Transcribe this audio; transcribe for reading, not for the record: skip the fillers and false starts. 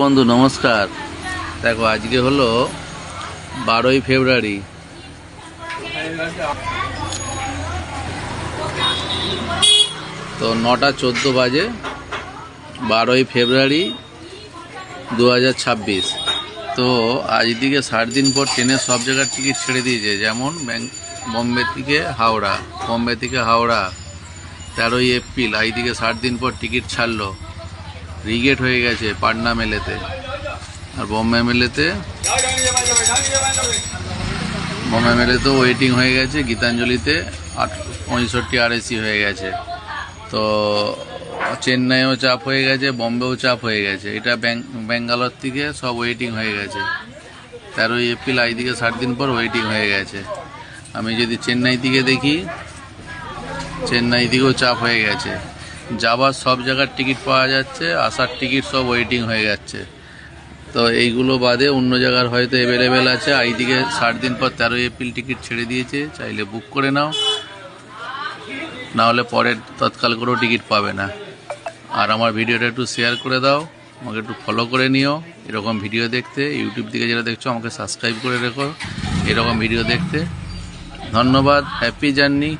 বন্ধু নমস্কার। দেখো আজকে হলো 12ই ফেব্রুয়ারি। তো 9টা 14 বাজে, 12ই ফেব্রুয়ারি 2026। তো আজ দিকে 60 দিন পর ট্রেনের সব জায়গার টিকিট ছেড়ে দিয়েছে, যেমন বোম্বে থেকে হাওড়া, 13ই এপ্রিল আজ দিকে 60 দিন পর টিকিট ছাড়লো। রিগেট হয়ে গেছে পাটনা মেলেতে, আর বোম্বে মেলেতেও ওয়েটিং হয়ে গেছে। গীতাঞ্জলিতে 65 RAC হয়ে গেছে। তো চেন্নাইও চাপ হয়ে গেছে, বম্বেও চাপ হয়ে গেছে। এটা ব্যাঙ্গালোর থেকে সব ওয়েটিং হয়ে গেছে। 13ই এপ্রিল আজ দিকে 60 দিন পর ওয়েটিং হয়ে গেছে। আমি যদি চেন্নাই থেকে দেখি, চেন্নাই থেকেও চাপ হয়ে গেছে। যাবার সব জায়গার টিকিট পাওয়া যাচ্ছে, আসার টিকিট সব ওয়েটিং হয়ে যাচ্ছে। তো এইগুলো বাদে অন্য জায়গার হয়তো অ্যাভেলেবেল আছে। এইদিকে 60 দিন পর 13ই এপ্রিল টিকিট ছেড়ে দিয়েছে, চাইলে বুক করে নাও, না হলে পরের তৎকাল করেও টিকিট পাবে না। আর আমার ভিডিওটা একটু শেয়ার করে দাও, আমাকে একটু ফলো করে নিও এরকম ভিডিও দেখতে। ইউটিউব থেকে যেটা দেখছো আমাকে সাবস্ক্রাইব করে রেখো এরকম ভিডিও দেখতে। ধন্যবাদ। Happy journey.